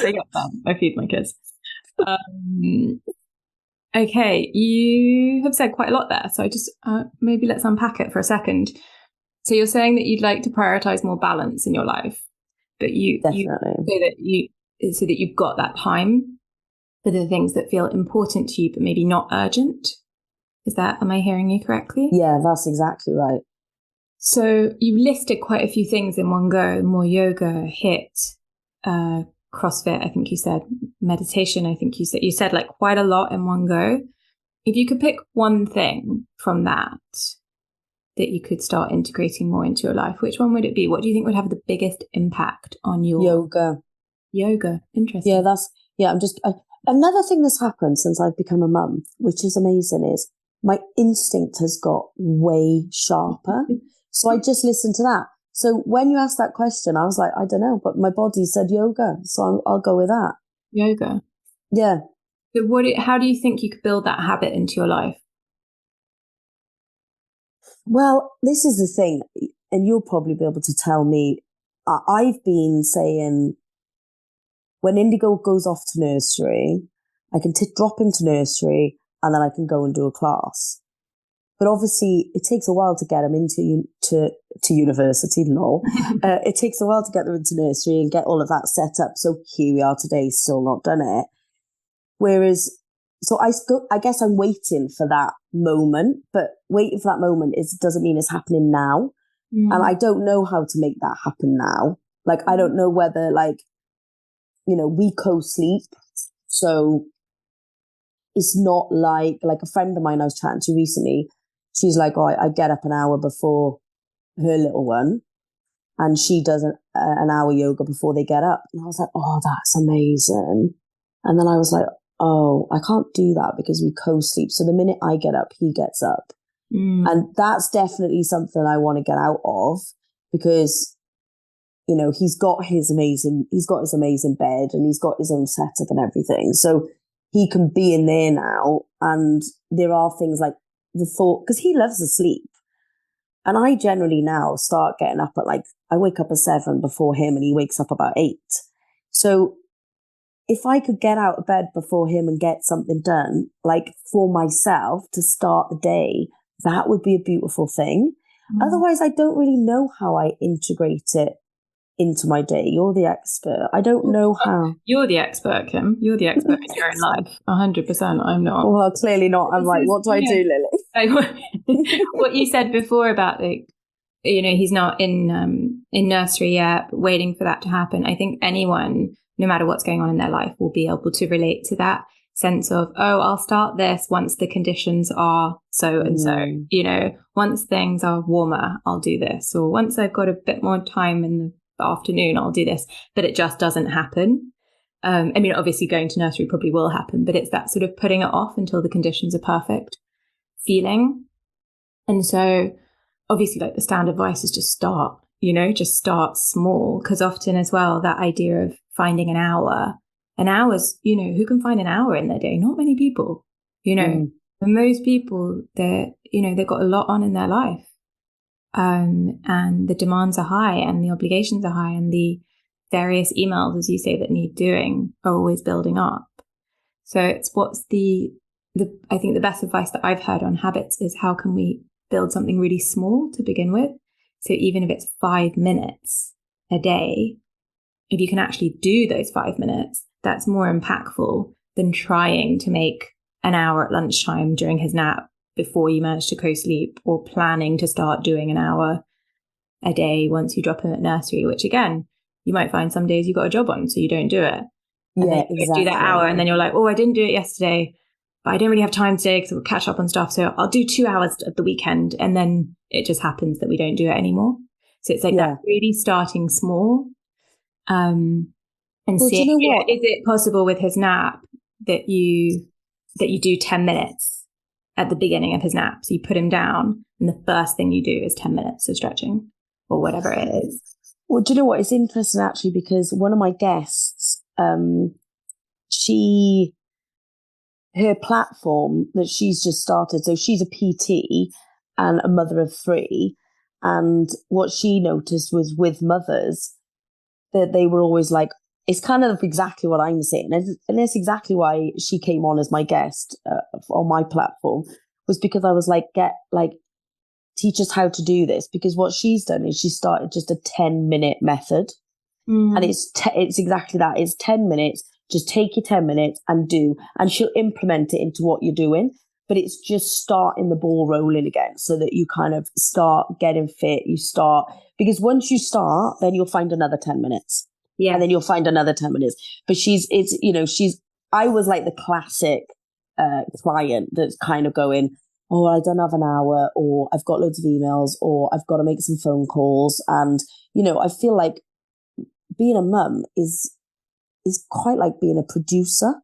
They got that. I feed my kids. Okay, you have said quite a lot there, so I just maybe let's unpack it for a second. So you're saying that you'd like to prioritize more balance in your life, but you say that you've got that time for the things that feel important to you, but maybe not urgent. Am I hearing you correctly? Yeah, that's exactly right. So you listed quite a few things in one go: more yoga, HIIT, CrossFit, I think you said, meditation, I think you said quite a lot in one go. if you could pick one thing from that you could start integrating more into your life, which one would it be? What do you think would have the biggest impact on your yoga? Interesting. Another thing that's happened since I've become a mum, which is amazing, is my instinct has got way sharper. So I just listened to that. So when you asked that question, I was like, I don't know, but my body said yoga, so I'll go with that. Yoga. Yeah. So how do you think you could build that habit into your life? Well, this is the thing, and you'll probably be able to tell me. I've been saying, when Indigo goes off to nursery, I can drop into nursery and then I can go and do a class. But obviously, it takes a while to get them into university. No, it takes a while to get them into nursery and get all of that set up. So here we are today, still not done it. Whereas, so I guess I'm waiting for that moment, but waiting for that moment doesn't mean it's happening now. Mm. And I don't know how to make that happen now. Like, I don't know whether, like, you know, we co-sleep. So it's not like a friend of mine I was chatting to recently, she's like, oh, I get up an hour before her little one, and she does an hour yoga before they get up. And I was like, oh, that's amazing. And then I was like, oh, I can't do that because we co-sleep. So the minute I get up, he gets up. Mm. And that's definitely something I want to get out of, because, you know, he's got his amazing bed and he's got his own setup and everything. So he can be in there now. And there are things like the thought, because he loves to sleep. And I generally now start getting up at I wake up at 7 before him and he wakes up about 8. So if I could get out of bed before him and get something done, like for myself to start the day, that would be a beautiful thing. Mm. Otherwise, I don't really know how I integrate it into my day. You're the expert. I don't know how. You're the expert, Kim. You're the expert in your own life. 100%. I'm not. Well, clearly not. I'm like, what do I do, Lily? What you said before about, like, you know, he's not in nursery yet, but waiting for that to happen. I think anyone, no matter what's going on in their life, will be able to relate to that sense of, oh, I'll start this once the conditions are so and so, you know, once things are warmer, I'll do this. Or once I've got a bit more time in the afternoon, I'll do this. But it just doesn't happen. I mean, obviously going to nursery probably will happen, but it's that sort of putting it off until the conditions are perfect feeling. And so obviously, like, the standard advice is just start, you know, just start small. Because often as well, that idea of finding an hour's, you know, who can find an hour in their day? Not many people, you know. For most people, they've got a lot on in their life. And the demands are high and the obligations are high and the various emails, as you say, that need doing are always building up. So it's I think the best advice that I've heard on habits is, how can we build something really small to begin with? So even if it's 5 minutes a day, if you can actually do those 5 minutes, that's more impactful than trying to make an hour at lunchtime during his nap before you manage to co-sleep, or planning to start doing an hour a day once you drop him at nursery, which again, you might find some days you've got a job on, so you don't do it. And then you do that hour and then you're like, oh, I didn't do it yesterday, but I don't really have time today because we'll catch up on stuff. So I'll do 2 hours at the weekend. And then it just happens that we don't do it anymore. So it's like that really starting small. And see, do you know what? Is it possible with his nap that you do 10 minutes at the beginning of his nap? So you put him down and the first thing you do is 10 minutes of stretching or whatever it is. Well, do you know what? It's interesting actually, because one of my guests, her platform that she's just started, so she's a PT and a mother of 3. And what she noticed was with mothers that they were always like, it's kind of exactly what I'm saying. And that's exactly why she came on as my guest on my platform, was because I was like, teach us how to do this. Because what she's done is she started just a 10-minute method. And it's exactly that. It's 10 minutes. Just take your 10 minutes and do. And she'll implement it into what you're doing. But it's just starting the ball rolling again so that you kind of start getting fit. Because once you start, then you'll find another 10 minutes. Yeah. And then you'll find another 10 minutes. But I was like the classic client that's kind of going, oh, I don't have an hour, or I've got loads of emails, or I've got to make some phone calls. And, you know, I feel like being a mum is quite like being a producer.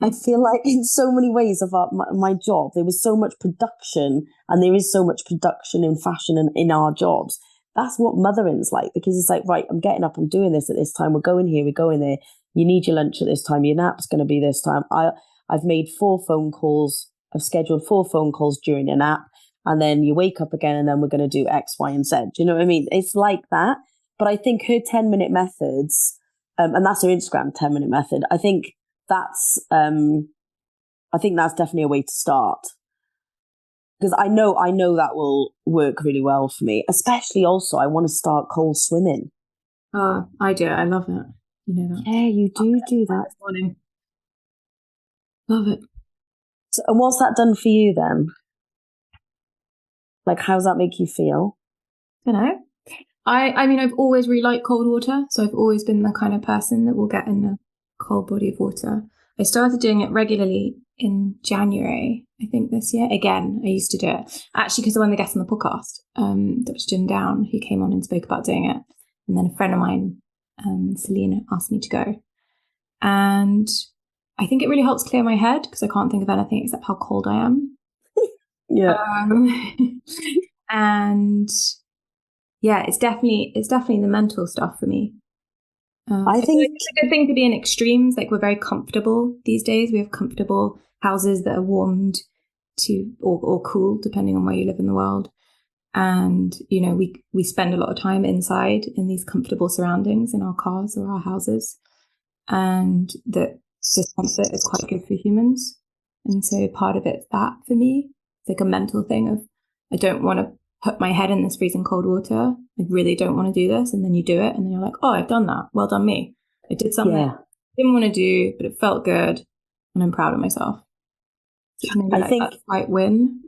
I feel like in so many ways of my job, there was so much production, and there is so much production in fashion and in our jobs. That's what mothering's like, because it's like, right, I'm getting up, I'm doing this at this time, we're going here, we're going there. You need your lunch at this time, your nap's going to be this time. I've made 4 phone calls. I've scheduled 4 phone calls during your nap, and then you wake up again, and then we're going to do X, Y, and Z. Do you know what I mean? It's like that. But I think her 10-minute methods, and that's her Instagram 10-minute method. I think that's definitely a way to start, because I know that will work really well for me. Especially also, I want to start cold swimming. I do. I love it. You know that. Yeah, you do that. This morning. Love it. So, and what's that done for you then? Like, how does that make you feel? I don't know. I mean, I've always really liked cold water, so I've always been the kind of person that will get in a cold body of water. I started doing it regularly in January, I think, this year. Again, I used to do it. Actually, because of one of the guests on the podcast, Dr. Jim Down, who came on and spoke about doing it. And then a friend of mine, Selena, asked me to go. And I think it really helps clear my head, because I can't think of anything except how cold I am. Yeah. And yeah, it's definitely the mental stuff for me. I think it's a good thing to be in extremes. Like, we're very comfortable these days. We have comfortable houses that are warmed to or cool, depending on where you live in the world. And, you know, we spend a lot of time inside in these comfortable surroundings in our cars or our houses. And that discomfort is quite good for humans. And so part of it's that for me. It's like a mental thing of, I don't want to put my head in this freezing cold water. I really don't want to do this. And then you do it. And then you're like, oh, I've done that. Well done me. I did something I didn't want to do, but it felt good. And I'm proud of myself. So maybe I think that slight win.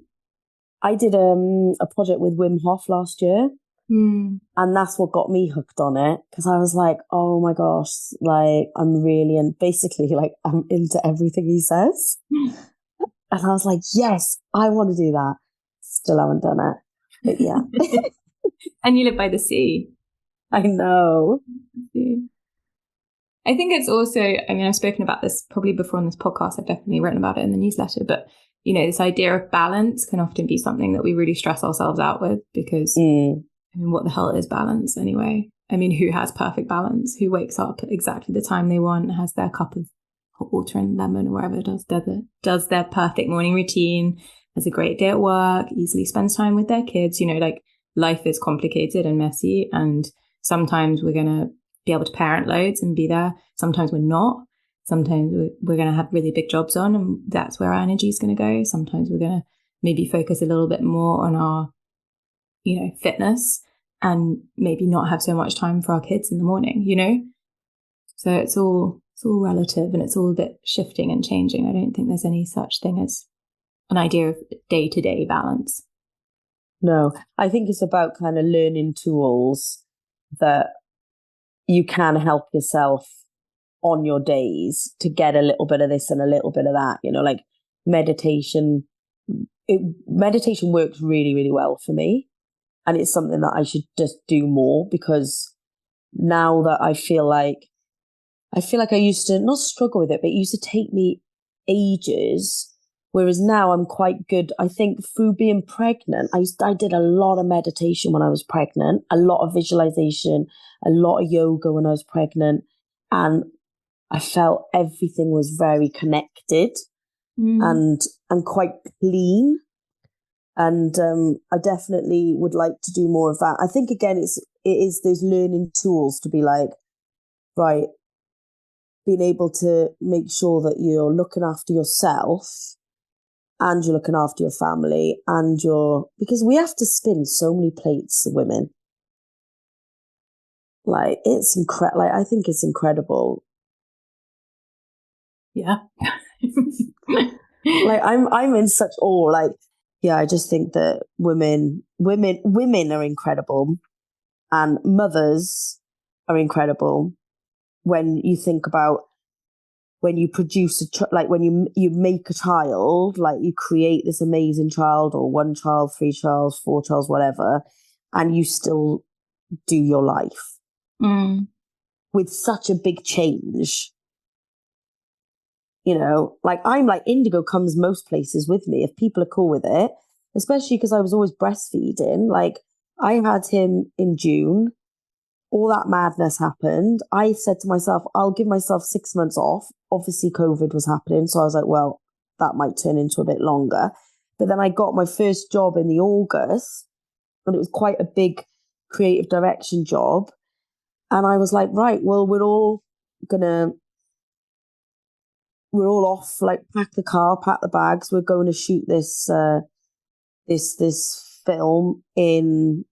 I did a project with Wim Hof last year. And that's what got me hooked on it, because I was like, oh my gosh, like, I'm really, and basically, like, I'm into everything he says. And I was like, yes, I want to do that. Still haven't done it. But yeah. And you live by the sea. I know. I think it's also, I mean, I've spoken about this probably before on this podcast. I've definitely written about it in the newsletter. But, you know, this idea of balance can often be something that we really stress ourselves out with, because, I mean, what the hell is balance anyway? I mean, who has perfect balance? Who wakes up at exactly the time they want, has their cup of hot water and lemon or whatever it does their perfect morning routine, has a great day at work, easily spends time with their kids. You know, like, life is complicated and messy, and sometimes we're going to be able to parent loads and be there. Sometimes we're not. Sometimes we're going to have really big jobs on, and that's where our energy is going to go. Sometimes we're going to maybe focus a little bit more on our, you know, fitness, and maybe not have so much time for our kids in the morning, you know? So it's all relative, and it's all a bit shifting and changing. I don't think there's any such thing as an idea of day-to-day balance. No, I think it's about kind of learning tools that you can help yourself on your days to get a little bit of this and a little bit of that, you know, like meditation. Meditation works really, really well for me. And it's something that I should just do more, because now that I feel like I used to not struggle with it, but it used to take me ages. Whereas now I'm quite good. I think through being pregnant, I did a lot of meditation when I was pregnant, a lot of visualization, a lot of yoga when I was pregnant. And I felt everything was very connected and quite clean. And I definitely would like to do more of that. I think, again, it is those learning tools to be like, right, being able to make sure that you're looking after yourself and you're looking after your family and because we have to spin so many plates, women. Like, it's incredible. Like, I think it's incredible. Yeah. Like, I'm in such awe. Like, yeah, I just think that women are incredible, and mothers are incredible when you think about when you produce like when you make a child, like you create this amazing child, or one child, three childs, four childs, whatever, and you still do your life with such a big change. You know, like I'm like, Indigo comes most places with me if people are cool with it, especially because I was always breastfeeding. Like I had him in June. All that madness happened. I said to myself, I'll give myself 6 months off. Obviously, COVID was happening. So I was like, well, that might turn into a bit longer. But then I got my first job in the August, and it was quite a big creative direction job. And I was like, right, well, we're all off, like pack the car, pack the bags. We're going to shoot this film in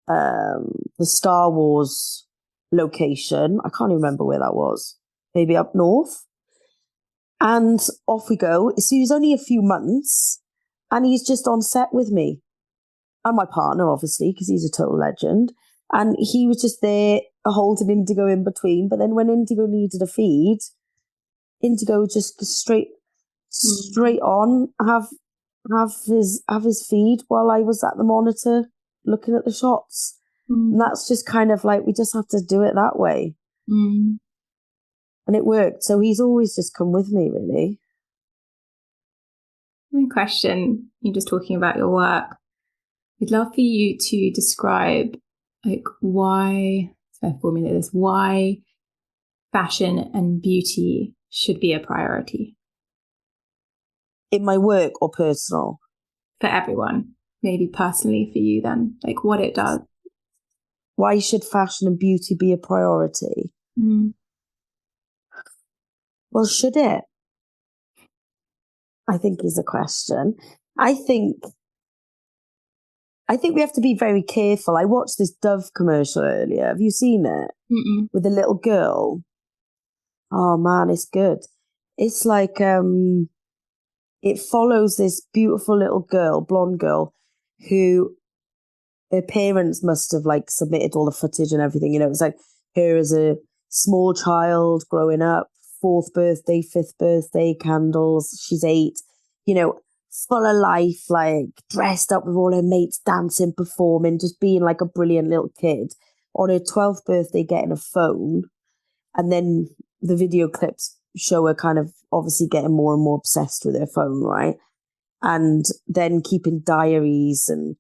the Star Wars location. I can't even remember where that was. Maybe up north. And off we go. So he was only a few months, and he's just on set with me and my partner, obviously, because he's a total legend. And he was just there holding Indigo in between. But then when Indigo needed a feed, Indigo would just go straight on, have his feed while I was at the monitor looking at the shots. And that's just kind of like, we just have to do it that way. And it worked. So he's always just come with me, really. One question, you're just talking about your work. I'd love for you to describe like why fashion and beauty should be a priority. In my work or personal? For everyone. Maybe personally for you then, like what it does. Why should fashion and beauty be a priority? Well, should it? I think is a question. I think we have to be very careful. I watched this Dove commercial earlier. Have you seen it? With the little girl. Oh man, it's good. It's like it follows this beautiful little girl, blonde girl, who her parents must have like submitted all the footage and everything. You know, it's like her as a small child growing up, 4th birthday, 5th birthday, candles. She's 8, you know, full of life, like dressed up with all her mates, dancing, performing, just being like a brilliant little kid. On her 12th birthday, getting a phone. And then the video clips show her kind of obviously getting more and more obsessed with her phone, right? And then keeping diaries and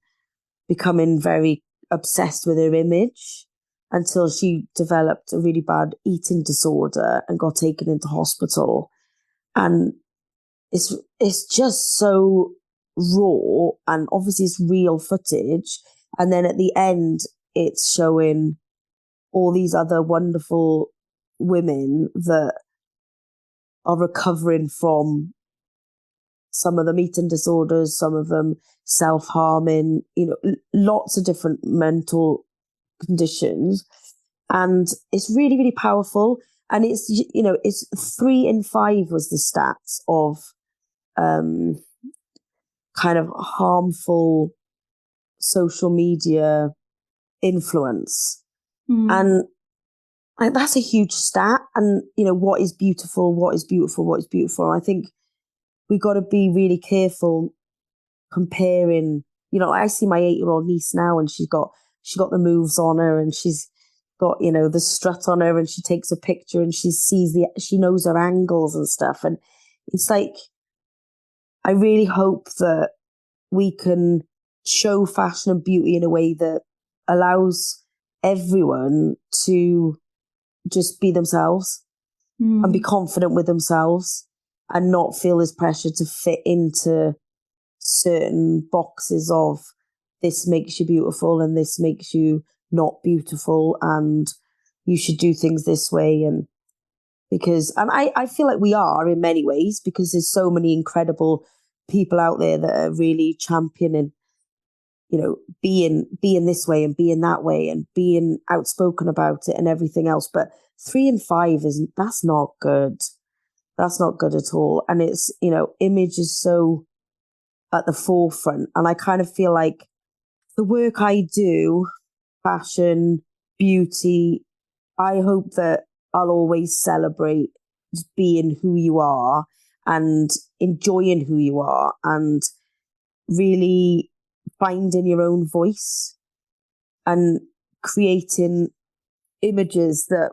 becoming very obsessed with her image until she developed a really bad eating disorder and got taken into hospital. And it's just so raw, and obviously it's real footage. And then at the end, it's showing all these other wonderful women that are recovering from some of them eating disorders, some of them self-harming, you know, lots of different mental conditions. And it's really, really powerful. And it's, you know, it's 3 in 5 was the stats of kind of harmful social media influence. And that's a huge stat. And, you know, what is beautiful, what is beautiful, what is beautiful. And I think we've got to be really careful comparing, you know, I see my 8-year-old niece now, and she got the moves on her, and she's got, you know, the strut on her, and she takes a picture and she knows her angles and stuff. And it's like, I really hope that we can show fashion and beauty in a way that allows everyone to just be themselves and be confident with themselves and not feel this pressure to fit into certain boxes of this makes you beautiful and this makes you not beautiful and you should do things this way. And I feel like we are in many ways, because there's so many incredible people out there that are really championing, you know, being this way and being that way and being outspoken about it and everything else. But 3 in 5 that's not good. That's not good at all. And it's, you know, image is so at the forefront. And I kind of feel like the work I do, fashion, beauty, I hope that I'll always celebrate just being who you are and enjoying who you are and really finding your own voice and creating images that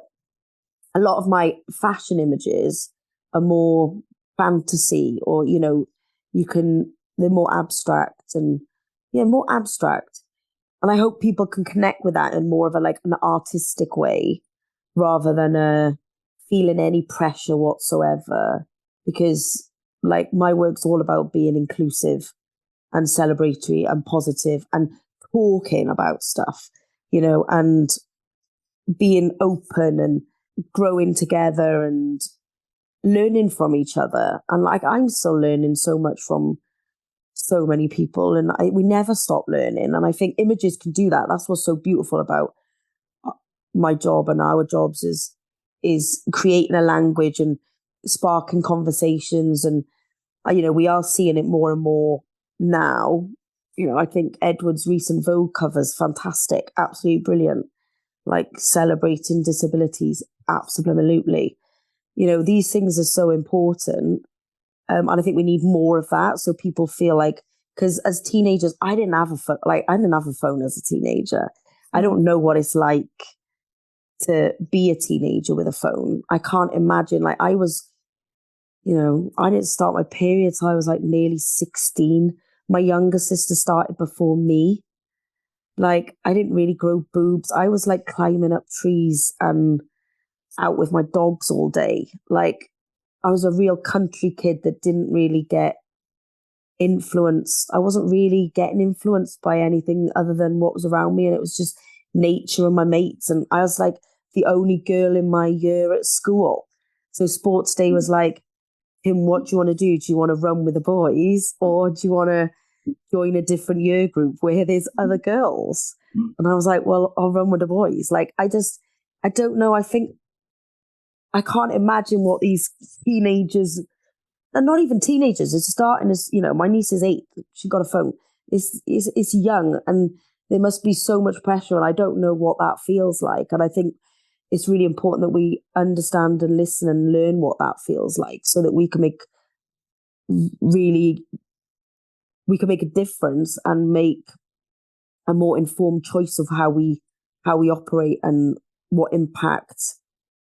a lot of my fashion images are more fantasy or, they're more abstract and more abstract. And I hope people can connect with that in more of an artistic way rather than feeling any pressure whatsoever. Because my work's all about being inclusive and celebratory and positive and talking about stuff, and being open and growing together and learning from each other. And I'm still learning so much from so many people, and we never stop learning. And I think images can do that. That's what's so beautiful about my job and our jobs is creating a language and sparking conversations. And we are seeing it more and more now. I think Edward's recent Vogue cover's fantastic, absolutely brilliant. Celebrating disabilities, absolutely. These things are so important. And I think we need more of that, so people feel because as teenagers, I didn't have a phone. I didn't have a phone as a teenager. I don't know what it's like to be a teenager with a phone. I can't imagine. I was, I didn't start my period till I was nearly 16. My younger sister started before me. I didn't really grow boobs. I was climbing up trees and out with my dogs all day. I was a real country kid that didn't really get influenced. I wasn't really getting influenced by anything other than what was around me. And it was just nature and my mates. And I was the only girl in my year at school. So sports day was Kim, what do you want to do? Do you want to run with the boys or do you want to join a different year group where there's other girls? And I was well, I'll run with the boys. I don't know. I can't imagine what these teenagers, and not even teenagers, it's starting as, my niece is 8. She got a phone. It's young and there must be so much pressure and I don't know what that feels like. And I think it's really important that we understand and listen and learn what that feels like so that we can make a difference and make a more informed choice of how we operate and what impact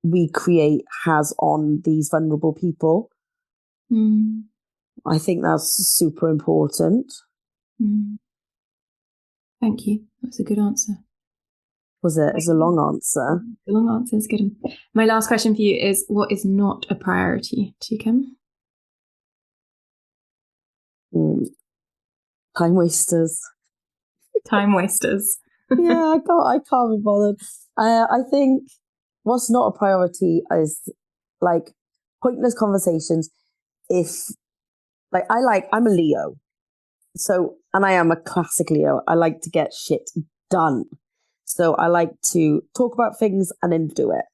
we create has on these vulnerable people. I think that's super important. Thank you. That's a good answer. Was it? It's a long answer. The long answer is good. My last question for you is, what is not a priority to you, Kim? Time wasters. Time wasters. Yeah, I can't be bothered. I think what's not a priority is pointless conversations. If I'm a Leo, so, and I am a classic Leo. I like to get shit done. So I like to talk about things and then do it.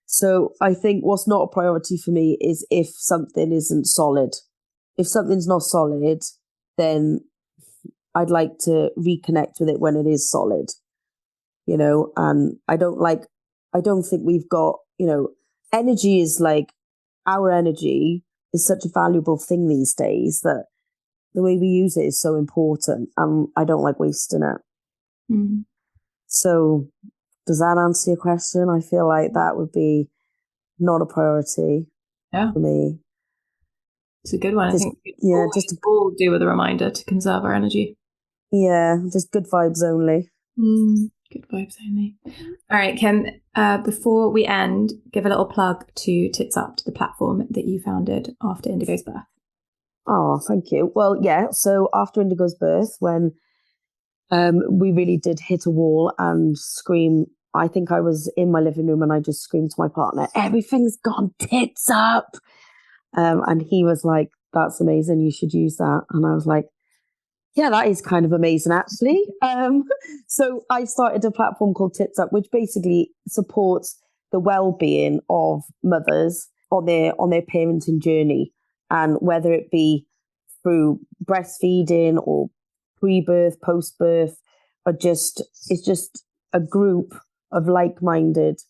So I think what's not a priority for me is if something isn't solid. If something's not solid, then I'd like to reconnect with it when it is solid, and I don't think we've got, energy is our energy is such a valuable thing these days that the way we use it is so important. I don't like wasting it. So does that answer your question? I feel like that would be not a priority for me. It's a good one. I think just all do with a reminder to conserve our energy. Yeah, just good vibes only. Good vibes only. All right, Kim, before we end, give a little plug to Tits Up, to the platform that you founded after Indigo's birth. Oh, thank you. Well, yeah, so after Indigo's birth, when we really did hit a wall and scream, I think I was in my living room and I just screamed to my partner, everything's gone tits up. And he was like, that's amazing, you should use that. And I was like, yeah, that is kind of amazing, actually. So I started a platform called Tits Up, which basically supports the well-being of mothers on their parenting journey, and whether it be through breastfeeding or pre-birth, post-birth, or it's just a group of like-minded,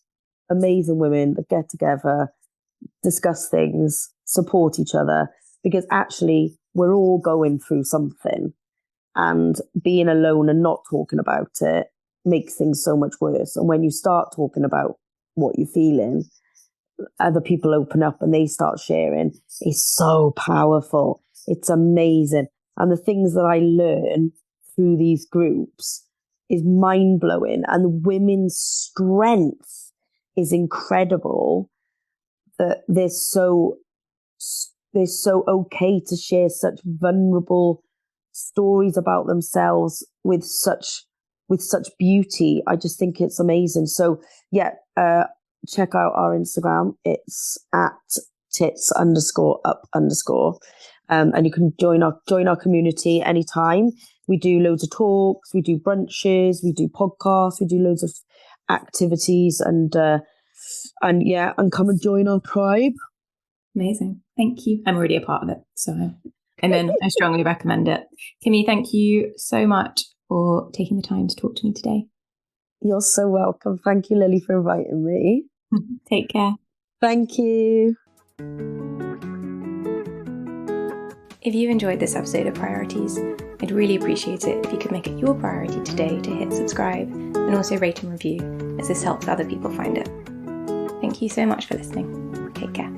amazing women that get together discuss things, support each other, because actually we're all going through something, and being alone and not talking about it makes things so much worse. And when you start talking about what you're feeling, other people open up and they start sharing. It's so powerful. It's amazing. And the things that I learn through these groups is mind-blowing. And the women's strength is incredible, that they're so okay to share such vulnerable stories about themselves with such beauty. I just think it's amazing. So yeah, check out our Instagram. It's at @tits_up_. And you can join our community anytime. We do loads of talks, we do brunches, we do podcasts, we do loads of activities, and come and join our tribe. Amazing. Thank you. I'm already a part of it, so and then I strongly recommend it. Kimmy, thank you so much for taking the time to talk to me today. You're so welcome. Thank you, Lily, for inviting me. Take care. Thank you. If you enjoyed this episode of Priorities, I'd really appreciate it if you could make it your priority today to hit subscribe and also rate and review, as this helps other people find it. Thank you so much for listening. Take care.